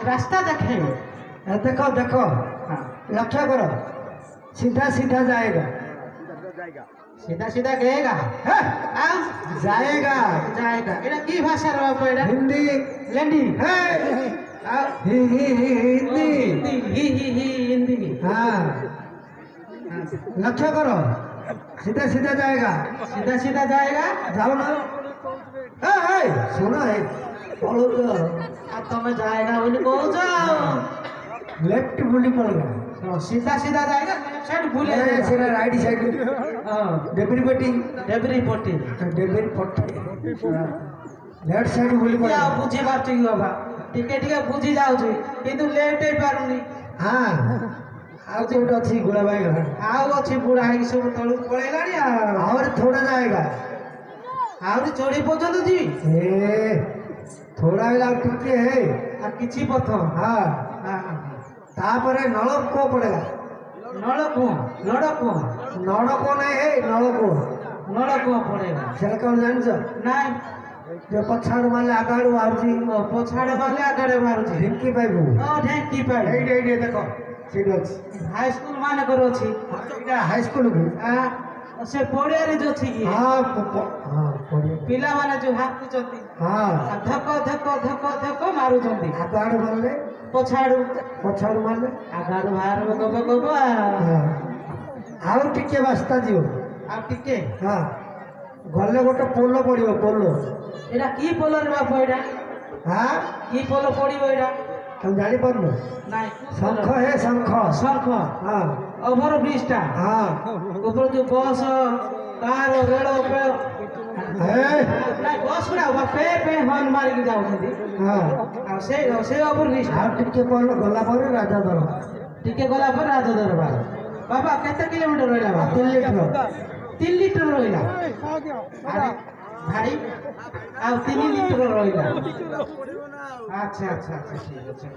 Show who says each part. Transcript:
Speaker 1: रास्ता देखे।
Speaker 2: देखो देखो
Speaker 1: हाँ
Speaker 2: लक्ष्य करो सीधा सीधा जाएगा
Speaker 1: सीधा सीधा गएगा।
Speaker 2: हाँ,
Speaker 1: हाँ
Speaker 2: जाएगा
Speaker 1: जाएगा। এটা কি ভাষার বাবা এটা?
Speaker 2: हिंदी
Speaker 1: লেন্ডি।
Speaker 2: है हिंदी
Speaker 1: হি হিন্দি।
Speaker 2: हाँ लक्ष्य करो सीधा सीधा जाएगा
Speaker 1: सीधा सीधा जाएगा।
Speaker 2: जाओ ना सुनो है बोलो तो
Speaker 1: আর তুমি জায়গা বলি কହୁছো।
Speaker 2: लेफ्ट बुली पड़ेगा
Speaker 1: सीधा सीधा जाएगा लेफ्ट साइड भूले
Speaker 2: सीधा राइट साइड डेबरी पट्टी
Speaker 1: डेबरी पट्टी
Speaker 2: डेबरी पट्टी लेफ्ट साइड बुली
Speaker 1: क्या
Speaker 2: पड़ेगा
Speaker 1: बुझी पार्टी बाबा टिके टिके बुझी जाउछी किंतु लेफ्ट ही पारुनी।
Speaker 2: हाँ ଆଉ କୋଉଠି ଅଛି ଗୁଳା ଭାଇ ଘର
Speaker 1: ଆଉ ଅଛି ବୁଢା ହେଇକି ସବୁ ତଳକୁ ପଳେଇଲାଣି।
Speaker 2: ଆହୁରି ଥୋड़ा जाएगा
Speaker 1: ଆହୁରି ଚଢି ପର୍ଯ୍ୟନ୍ତ ଯିବି।
Speaker 2: ए थोड़ा इला टिके है
Speaker 1: ଆଉ କିଛି ପଥ।
Speaker 2: हाँ तापरे नलको पड़ेगा
Speaker 1: ନଳକୂଅ ନଳକୂଅ
Speaker 2: नड़को नहीं है नलको
Speaker 1: ନଳକୂଅ ପଡେगा।
Speaker 2: ସେଟା କଣ ଜାଣିଛ
Speaker 1: ନାଇଁ
Speaker 2: ଯେ ପଛାଡୁ ମାରିଲେ ଆଗାଡୁ ବାହାରୁଛି
Speaker 1: ପଛଆଡେ ଗଲେ ଆଗରେ ବାହାରୁଛି।
Speaker 2: ଢିଙ୍କି ପାଇବୁ
Speaker 1: ଢେଙ୍କି ପାଇ
Speaker 2: ଏଇଠି ଏଇଠି ଦେଖ ସେଇଠି ଅଛି
Speaker 1: ହାଇସ୍କୁଲ ମାନଙ୍କର ଅଛି।
Speaker 2: ଏଇଟା ହାଇସ୍କୁଲ କୁ
Speaker 1: ସେ ପଡିଆରେ ଯୋଉ ଅଛି କି
Speaker 2: ହଁ ହଁ ପଡିଆ
Speaker 1: ପିଲାମାନେ ଯୋଉ ହାକୁଛନ୍ତି
Speaker 2: ହଁ
Speaker 1: ଧକ ଧକ ଧକ ଧକ ମାରୁଛନ୍ତି।
Speaker 2: ଆଗାଡୁ ମାରିଲେ
Speaker 1: ପଛଆଡୁ
Speaker 2: ପଛାଡୁ ମାରିଲେ
Speaker 1: ଆଗାଡୁ ବାହାରିବ ଗବ ଗବ।
Speaker 2: ହଁ ଆଉ ଟିକେ ବାସ୍ତା ଯିବ
Speaker 1: ଆଉ ଟିକେ
Speaker 2: ହଁ ଗଲେ ଗୋଟେ ପୋଲ ପଡିବ ପୋଲ
Speaker 1: ଏଇଟା କି ପୋଲରେ ବାପ ଏଇଟା
Speaker 2: ହଁ
Speaker 1: କି ପୋଲ ପଡିବ ଏଇଟା?
Speaker 2: ତମେ ଜାଣିପାରୁନ
Speaker 1: ନାଇଁ
Speaker 2: ଶଙ୍ଖ ହେ ଶଙ୍ଖ
Speaker 1: ଶଙ୍ଖ
Speaker 2: ହଁ
Speaker 1: ଓଭର ବ୍ରିଜ ଟା
Speaker 2: ହଁ
Speaker 1: ଉପରେ ଯୋଉ ବସ କାର ରେଳ ନାଇଁ ବସ ଗୁଡା ପେ ପେ ହର୍ନ ମାରିକି ଯାଉଛନ୍ତି।
Speaker 2: ହଁ
Speaker 1: ଆଉ ସେ ଓଭର ବ୍ରିଜ
Speaker 2: ଆଉ ଟିକେ ପୋଲ ଗଲା ପରେ ରାଜା ଦର
Speaker 1: ଟିକେ ଗଲା ପରେ ରାଜ ଦରବାର। ବାବା କେତେ କିଲୋମିଟର ରହିଲା ବାବା?
Speaker 2: 3 ଲିଟର
Speaker 1: 3 ଲିଟର ରହିଲା। ଆରେ ଭାଇ ଆଉ 3 ଲିଟର ରହିଲା। ଆଚ୍ଛା ଆଚ୍ଛା ଆଚ୍ଛା ଠିକ ଅଛି।